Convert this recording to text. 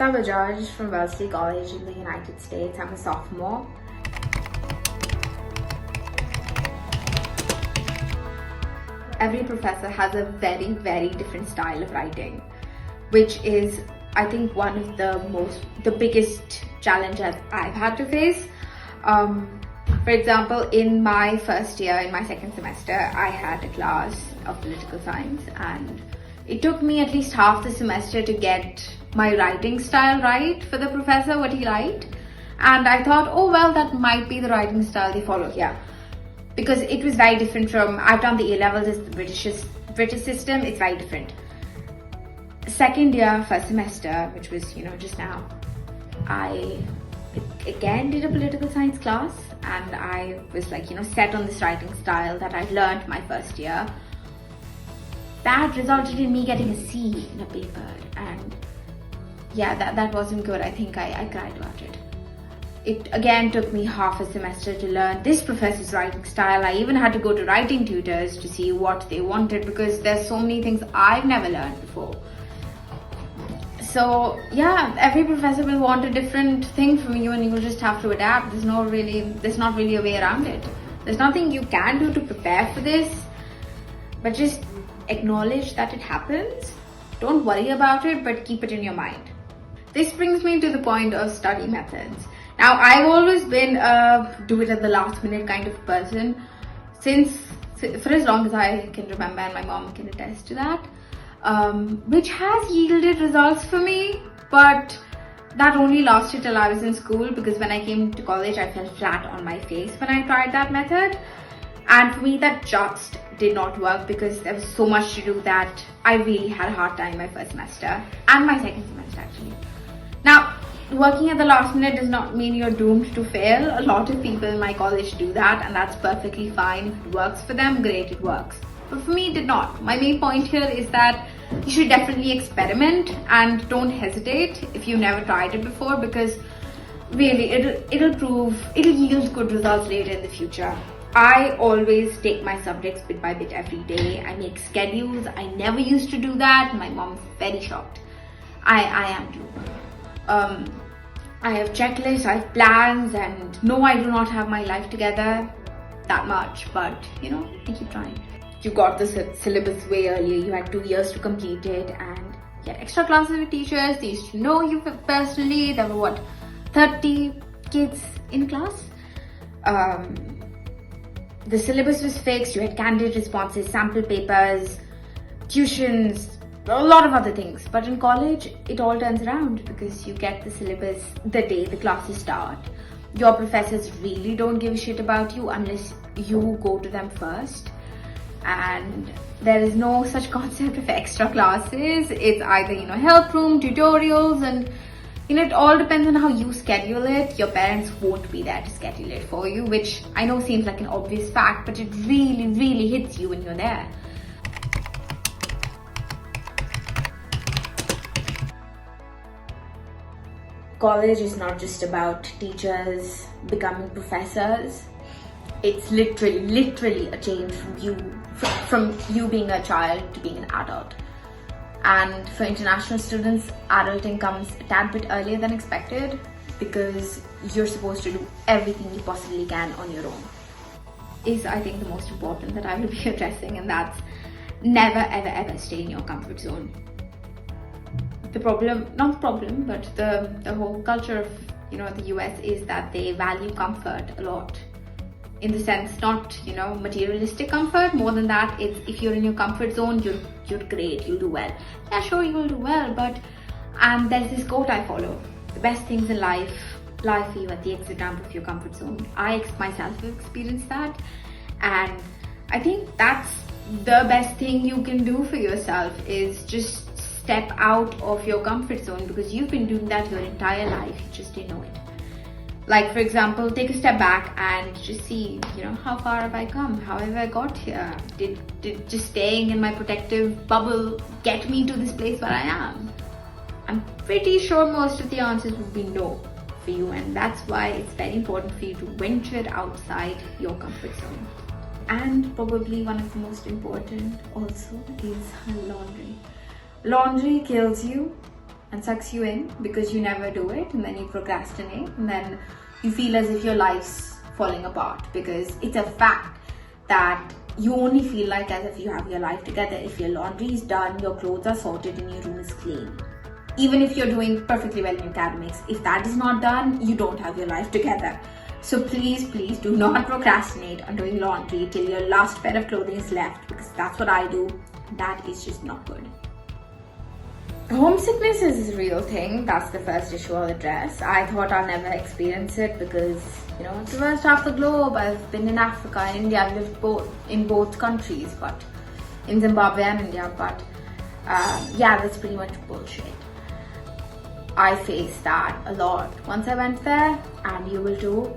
Udita Bajaj from Wellesley College in the United States. I'm a sophomore. Every professor has a very, very different style of writing, which is, I think, one of the biggest challenges I've had to face. For example, in my first year, in my second semester, I had a class of political science, and it took me at least half the semester to get my writing style right for the professor, what he liked. And I thought, oh well, that might be the writing style they follow here. Because it was very different from, I've done the A-levels, it's the British system, it's very different. Second year, first semester, which was, just now, I again did a political science class, and I was like, set on this writing style that I'd learned my first year. That resulted in me getting a C in a paper, and yeah, that wasn't good. I think I cried about it. It again took me half a semester to learn this professor's writing style. I even had to go to writing tutors to see what they wanted, because there's so many things I've never learned before. So yeah, every professor will want a different thing from you, and you will just have to adapt. There's not really a way around it. There's nothing you can do to prepare for this, but just acknowledge that it happens. Don't worry about it, but keep it in your mind. This brings me to the point of study methods. Now, I've always been a do it at the last minute kind of person for as long as I can remember, and my mom can attest to that, which has yielded results for me, but that only lasted till I was in school, because when I came to college, I fell flat on my face when I tried that method. And for me, that just did not work, because there was so much to do that I really had a hard time my first semester and my second semester actually. Now, working at the last minute does not mean you're doomed to fail. A lot of people in my college do that, and that's perfectly fine. If it works for them, great, it works. But for me, it did not. My main point here is that you should definitely experiment, and don't hesitate if you've never tried it before, because really it'll yield good results later in the future. I always take my subjects bit by bit every day. I make schedules. I never used to do that. My mom's very shocked. I am too. I have checklists, I have plans, and no, I do not have my life together that much, but I keep trying. You got the syllabus way earlier. You had 2 years to complete it, and you had extra classes with teachers. They used to know you personally. There were 30 kids in class. The syllabus was fixed. You had candidate responses, sample papers, tuitions, a lot of other things. But in college, it all turns around, because you get the syllabus the day the classes start. Your professors really don't give a shit about you unless you go to them first. And there is no such concept of extra classes. It's either, help room, tutorials, and it all depends on how you schedule it. Your parents won't be there to schedule it for you, which I know seems like an obvious fact, but it really, really hits you when you're there. College is not just about teachers becoming professors. It's literally a change from you being a child to being an adult. And for international students, adulting comes a tad bit earlier than expected, because you're supposed to do everything you possibly can on your own. Is, I think, the most important that I will be addressing, and that's never ever stay in your comfort zone. The whole culture of the US is that they value comfort a lot. In the sense, not materialistic comfort. More than that, it's if you're in your comfort zone, you're great, you'll do well. Yeah, sure, you will do well, but there's this quote I follow: the best things in life lie for you at the exit ramp of your comfort zone. I myself have experienced that, and I think that's the best thing you can do for yourself, is just step out of your comfort zone, because you've been doing that your entire life, you just didn't know it. Like, for example, take a step back and just see, how far have I come? How have I got here? Did just staying in my protective bubble get me to this place where I am? I'm pretty sure most of the answers would be no for you, and that's why it's very important for you to venture outside your comfort zone. And probably one of the most important also is laundry. Laundry kills you. and sucks you in because you never do it, and then you procrastinate, and then you feel as if your life's falling apart, because it's a fact that you only feel like as if you have your life together if your laundry is done, your clothes are sorted, and your room is clean. Even if you're doing perfectly well in academics, if that is not done, you don't have your life together. So please do not procrastinate on doing laundry till your last pair of clothing is left, because that's what I do. That is just not good. Homesickness is a real thing. That's the first issue I'll address. I thought I'll never experience it because, I've traversed half the globe. I've been in Africa and India. I've lived in both countries, but in Zimbabwe and India. But that's pretty much bullshit. I faced that a lot once I went there, and you will too.